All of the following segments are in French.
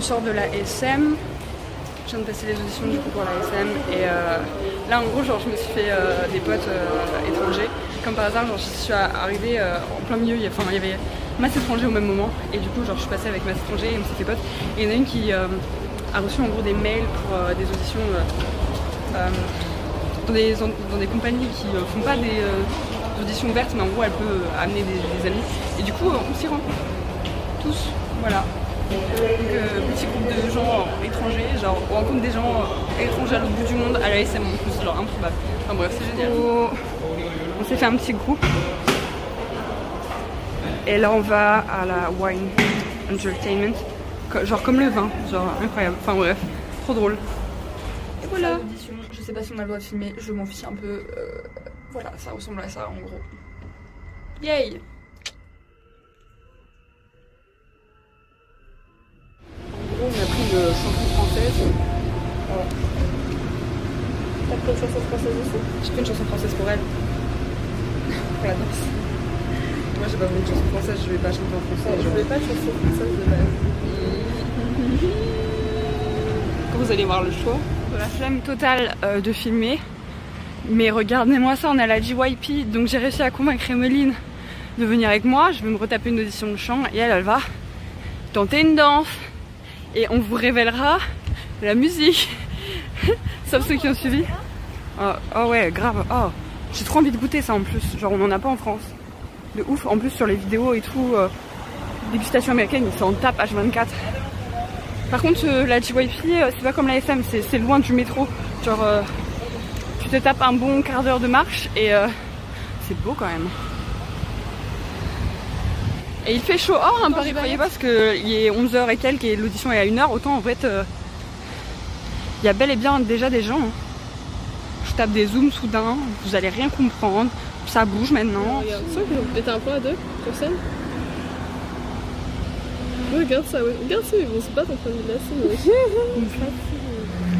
on sort de la SM. Je viens de passer les auditions du coup pour la SM et là en gros genre je me suis fait des potes étrangers. Comme par hasard genre je suis arrivée en plein milieu, il y avait masse étrangers au même moment et du coup genre je suis passée avec masse étrangers et on s'est fait potes. Et il y en a une qui a reçu en gros des mails pour des auditions dans des compagnies qui font pas des auditions ouvertes mais en gros elle peut amener des amis. Et du coup on s'y rencontre tous, voilà. Donc petit groupe de gens étrangers, genre on rencontre des gens étrangers à l'autre bout du monde à la SM en plus, genre improbable. Enfin bref, c'est génial. On s'est fait un petit groupe. Et là on va à la Wine Entertainment, genre comme le vin, genre incroyable. Enfin bref, trop drôle. Et voilà. Je sais pas si on a le droit de filmer, je m'en fiche un peu. Voilà, ça ressemble à ça en gros. Yay! On a pris une chanson française. T'as pris une chanson française aussi? J'ai pris une chanson française pour elle. Pour la danse. Moi j'ai pas pris une chanson française, je vais pas chanter en français. Je voulais pas de chanson française de base. Quand vous allez voir le show, la flemme totale de filmer. Mais regardez-moi ça, on a la JYP, donc j'ai réussi à convaincre Emeline de venir avec moi. Je vais me retaper une audition de chant et elle va tenter une danse. Et on vous révélera la musique. Sauf ceux qui ont suivi. Oh ouais, grave. Oh, j'ai trop envie de goûter ça en plus. Genre on en a pas en France. De ouf. En plus sur les vidéos et tout, dégustation américaine, ils s'en tapent H24. Par contre la JYP, c'est pas comme la SM, c'est loin du métro. Genre tu te tapes un bon quart d'heure de marche et c'est beau quand même. Et il fait chaud hors hein, Paris, croyez pas, parce qu'il est 11h et quelques et l'audition est à 1h, autant en fait il y a bel et bien déjà des gens. Hein. Je tape des zooms soudain, vous allez rien comprendre, ça bouge maintenant. Regarde ça, vous êtes un peu à deux sur scène. Regarde ça, ouais. Regarde ça, ils vont se battre en train de lasser.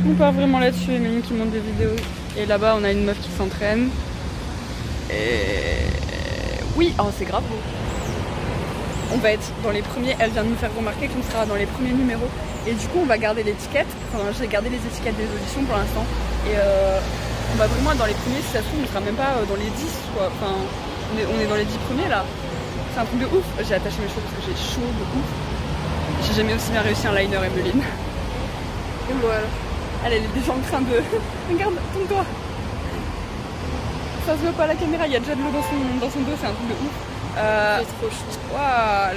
On part vraiment là-dessus, Emeline qui monte des vidéos. Et là-bas on a une meuf qui s'entraîne. Et oui, oh c'est grave. On va être dans les premiers, elle vient de nous faire remarquer qu'on sera dans les premiers numéros. Et du coup on va garder l'étiquette, enfin j'ai gardé les étiquettes des auditions pour l'instant. Et on va vraiment être dans les premiers, si ça se trouve on sera même pas dans les 10 quoi. Enfin on est dans les 10 premiers là. C'est un truc de ouf. J'ai attaché mes cheveux parce que j'ai chaud de ouf. J'ai jamais aussi bien réussi un liner Emeline. Et voilà. Elle est déjà en train de... Regarde, tourne-toi. Ça se voit pas à la caméra, il y a déjà de l'eau dans son dos, c'est un truc de ouf. C'est trop chaud. Wow,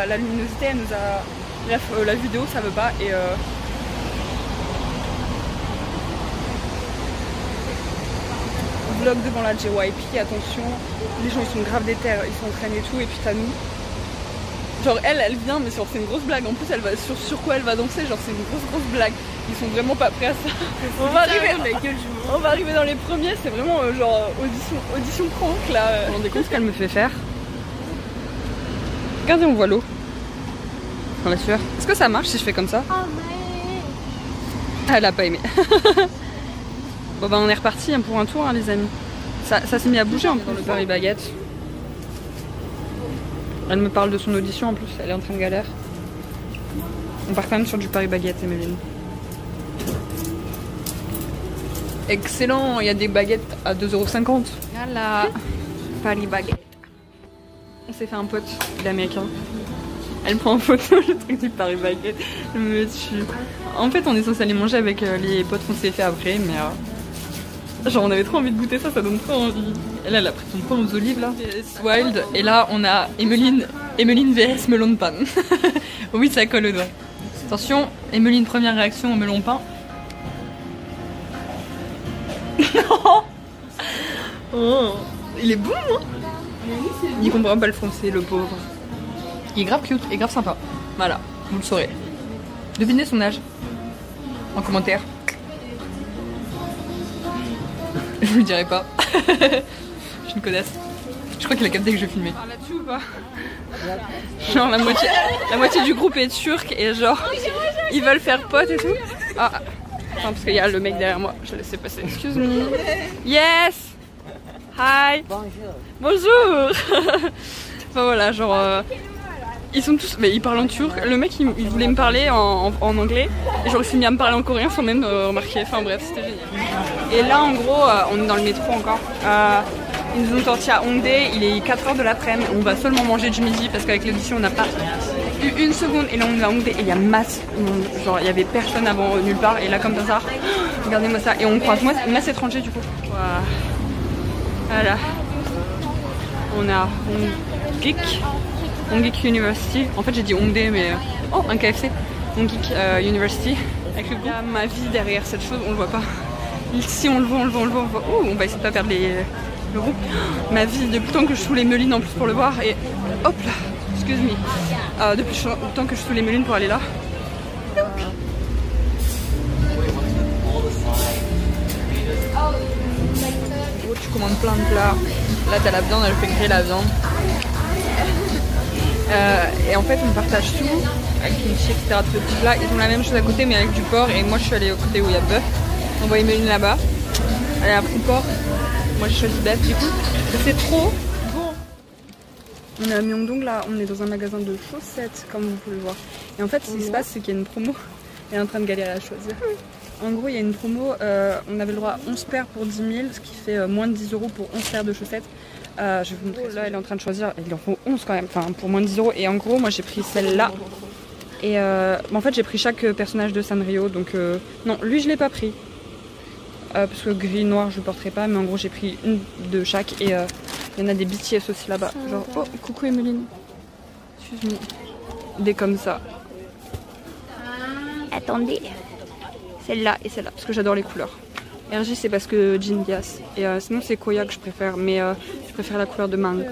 la luminosité, elle nous a... La vidéo, ça veut pas. Et vlog devant la JYP, attention. Les gens, ils sont grave déter, ils s'entraînent et tout. Et puis t'as nous. Genre elle vient, mais c'est une grosse blague. En plus, elle va sur quoi elle va danser, genre c'est une grosse blague. Ils sont vraiment pas prêts à ça. On va arriver dans les premiers, c'est vraiment genre audition prank là. Vous vous rendez compte ce qu'elle me fait faire? Regardez, on voit l'eau. Dans la sueur. Est-ce que ça marche si je fais comme ça? Elle a pas aimé. Bon bah on est reparti hein, pour un tour hein, les amis. Ça s'est mis à bouger hein, dans le Paris Baguette. Elle me parle de son audition en plus, elle est en train de galère. On part quand même sur du Paris Baguette, Emeline. Excellent, il y a des baguettes à 2,50 €. Voilà, Paris Baguette. On s'est fait un pote, il est américain. Elle prend en photo le truc du Paris Baguette. Je me tue. En fait, on est censé aller manger avec les potes qu'on s'est fait après, mais genre on avait trop envie de goûter ça, ça donne trop envie. Et là, elle a pris son pain aux olives là. Wild. Et là, on a Emeline vs melon de panne. Oui, ça colle au doigt. Attention, Emeline, première réaction au melon pain. Non. Oh, il est bon, hein. Il comprend pas le français, le pauvre. Il est grave cute et grave sympa. Voilà, vous le saurez. Devinez son âge en commentaire. Je vous le dirai pas. Je suis une connasse. Je crois qu'il a capté que je filmais. Ah, là-dessus ou pas? Genre la moitié du groupe est turc et genre ils veulent faire pote et tout. Ah, attends, parce qu'il y a le mec derrière moi. Je vais laisser passer. Excuse me. Yes. Hi. Bonjour. Enfin voilà, genre Ils sont tous, mais ils parlent en turc. Le mec il voulait me parler en anglais et genre il s'est mis à me parler en coréen sans même remarquer. Enfin bref, c'était génial. Et là en gros, on est dans le métro encore. Ils nous ont sortis à Hongdae, il est 4h de l'après-midi. On va seulement manger du midi parce qu'avec l'audition on n'a pas eu une seconde. Et là on est à Hongdae et il y a masse de monde. Genre il y avait personne avant nulle part. Et là comme ça, regardez-moi ça. Et on croise masse étranger du coup. Voilà. On a Hongik University. En fait j'ai dit Hongdae mais... Oh, un KFC. Hongik University. Avec le groupe. Ma vie derrière cette chose, on le voit pas. Ici on le voit. Ouh, on va essayer de pas perdre le groupe. Ma vie, depuis le temps que je sous les Melines en plus pour le voir. Et hop là, excuse me. Depuis le temps que je sous les Melines pour aller là. Tu commandes plein de plats. Là t'as la viande, elle fait griller la viande. Et en fait on partage tout avec une chic, etc. Tous les petits plats. Ils ont la même chose à côté mais avec du porc. Et moi je suis allée au côté où il y a bœuf. On voit Emeline là-bas. Elle a pris porc. Moi j'ai choisi bœuf du coup. C'est trop bon. On est à Myeongdong là. On est dans un magasin de chaussettes comme vous pouvez le voir. Et en fait ce qui se passe c'est qu'il y a une promo. Elle est en train de galérer à choisir. En gros il y a une promo. On avait le droit à 11 paires pour 10 000. Ce qui fait moins de 10 € pour 11 paires de chaussettes. Je vais vous montrer. Là elle est en train de choisir. Il en faut 11 quand même. Enfin pour moins de 10 €. Et en gros moi j'ai pris celle-là. Et en fait j'ai pris chaque personnage de Sanrio. Donc non lui je l'ai pas pris. Parce que gris, noir je le porterai pas. Mais en gros j'ai pris une de chaque. Et il y en a des BTS aussi là-bas. Genre oh coucou Emeline. Excuse-moi. Des comme ça. Attendez. Celle-là et celle-là. Parce que j'adore les couleurs. RJ c'est parce que Jean Diaz. Et sinon c'est Koya que je préfère. Mais je préfère la couleur de mangue.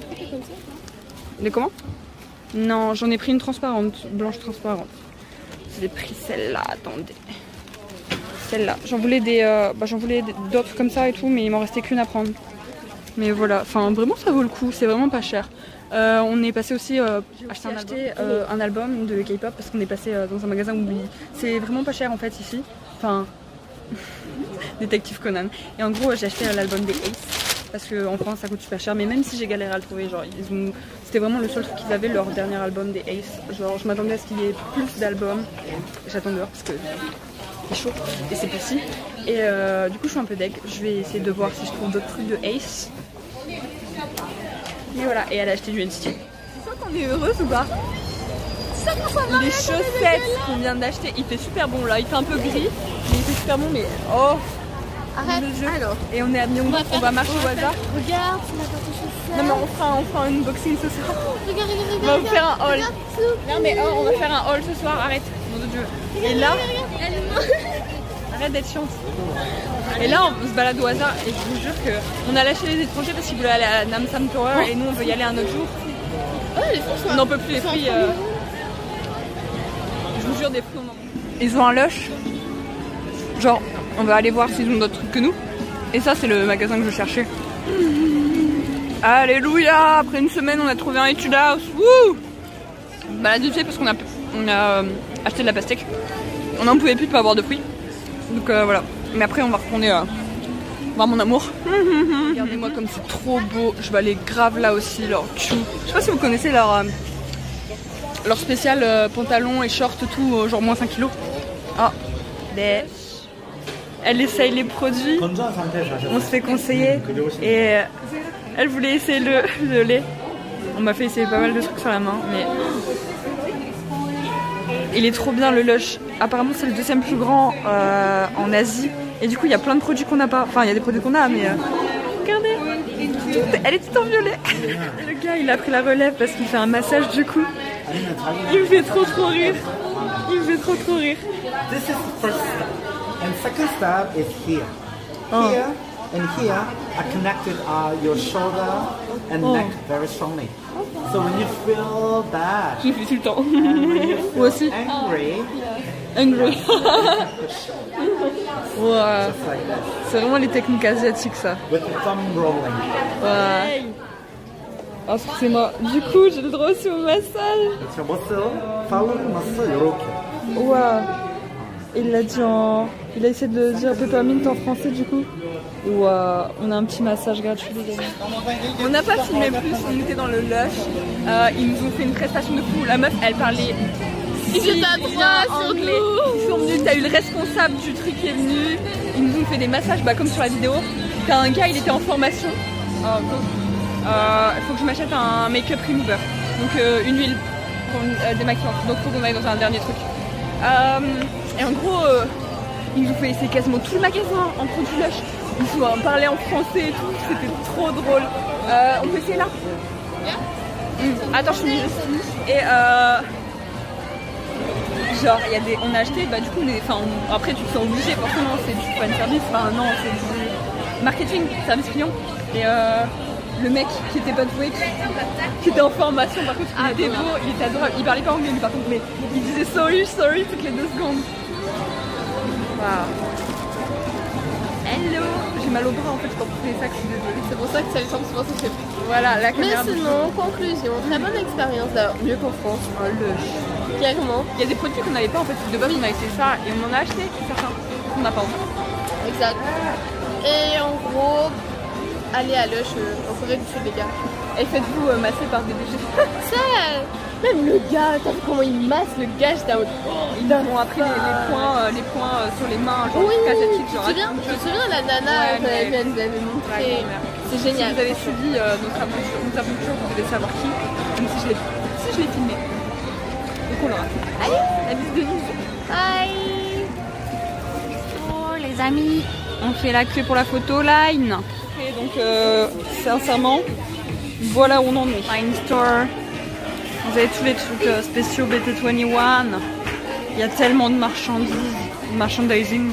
De comment? Non, j'en ai pris une transparente. Blanche transparente. J'ai pris celle-là. Attendez. Celle-là. J'en voulais d'autres comme ça et tout. Mais il m'en restait qu'une à prendre. Mais voilà. Enfin vraiment ça vaut le coup. C'est vraiment pas cher. On est passé aussi acheter un album de K-pop. Parce qu'on est passé dans un magasin où c'est vraiment pas cher en fait ici. Enfin... Détective Conan. Et en gros j'ai acheté l'album des Ace parce qu'en France ça coûte super cher, mais même si j'ai galéré à le trouver, genre c'était vraiment le seul truc qu'ils avaient, leur dernier album des Ace. Genre je m'attendais à ce qu'il y ait plus d'albums. J'attends dehors parce que c'est chaud et c'est petit. Et du coup je suis un peu deg. Je vais essayer de voir si je trouve d'autres trucs de Ace. Mais voilà, et elle a acheté du NCT. Tu sens qu'on est heureuse ou pas? Les chaussettes qu'on vient d'acheter, il fait super bon là, il fait un peu gris, mais il fait super bon, mais oh! Arrête le jeu. Alors. Et on est à Myeongdong, on va marcher au hasard. Regarde, c'est ma carte de chaussettes. Non mais on fera un unboxing ce soir. Regarde. On va vous faire un haul. Non mais oh, on va faire un haul ce soir, arrête. Mon Dieu. Et là, arrête d'être chiante. Et là on se balade au hasard et je vous jure qu'on a lâché les étrangers parce qu'ils voulaient aller à Namsan Tower et nous on veut y aller un autre jour. On n'en peut plus les prix. Je vous jure des prix. Ils ont un lush. Genre on va aller voir s'ils ont d'autres trucs que nous. Et ça c'est le magasin que je cherchais. Alléluia. Après une semaine on a trouvé un Etude House. Wouh. Balade vite fait parce qu'on a acheté de la pastèque. On n'en pouvait plus de pas avoir de fruits. Donc voilà. Mais après on va retourner voir mon amour. Regardez-moi comme c'est trop beau. Je vais aller grave là aussi. Leur tchou. Je sais pas si vous connaissez leur spécial pantalon et short tout genre moins 5 kilos. Ah. Elle essaye les produits. On se fait conseiller. Et elle voulait essayer le lait. On m'a fait essayer pas mal de trucs sur la main. Mais il est trop bien le Lush. Apparemment c'est le deuxième plus grand en Asie. Et du coup il y a plein de produits qu'on n'a pas. Enfin il y a des produits qu'on a mais... Regardez. Elle est toute en violet. Le gars il a pris la relève parce qu'il fait un massage du coup. Il me fait trop rire. This is first step. And second step is here. Here and here are connected your shoulder and neck very strongly. So when you feel bad, Je le fais tout le temps. and when you Moi feel aussi. angry, Wow. just like this, C'est vraiment les techniques asiatiques ça. with the thumb rolling. Ouais. Oh, excusez-moi. Du coup, j'ai le droit aussi au massage. 그렇죠. muscle, follow the muscle 이렇게. Wow. Et il l'a dit en... Il a essayé de le dire peppermint en français du coup. Où on a un petit massage gratuit les amis. On n'a pas filmé plus, on était dans le Lush. Ils nous ont fait une prestation de fou. La meuf elle parlait anglais. Ils sont venus, t'as eu le responsable du truc qui est venu. Ils nous ont fait des massages comme sur la vidéo. T'as un gars, il était en formation. Il faut que je m'achète un make-up remover. Donc une huile démaquillante. Donc faut qu'on aille dans un dernier truc. Et en gros, ils nous ont fait essayer quasiment tout le magasin en produit Lush. Ils nous ont parlé en français et tout, c'était trop drôle. On peut essayer là? Attends, je finis juste. Et genre, il y a des... on a acheté, du coup, après tu te sens obligé, forcément, c'est du fan service, non, c'est du marketing, service client. Et le mec qui était pas doué, qui était en formation, par contre, il était beau, il était adorable, il parlait pas anglais lui par contre, mais il disait sorry toutes les 2 secondes. Waouh. Hello. J'ai mal au bras en fait quand tu fais ça, que je suis désolée. C'est pour ça que ça lui semble souvent se fait. Voilà, la caméra. Mais sinon, conclusion, très bonne expérience d'ailleurs, mieux qu'en France. Lush. Clairement. Il y a des produits qu'on n'avait pas en fait, de base on a essayé ça et on en a acheté certains qu'on n'a pas encore. Exact. Et en gros, allez à Lush en Corée du Sud les gars. Et faites-vous masser par des DG. Ça, même le gars, t'as vu comment il masse le gars, j'étais en mode... Ils ont appris les points sur les mains, genre oui, asiatiques. Je me souviens la nana nous avait montré. C'est génial. Si vous avez suivi notre aventure, vous devez savoir qui. Même si je l'ai filmé. Donc on l'aura fait. Allez, la bise de Lise. Bye. Oh les amis, on fait la queue pour la photo line. Et donc sincèrement, voilà où on en est. Line Store. Vous avez tous les trucs spéciaux BT21. Il y a tellement de marchandises, merchandising.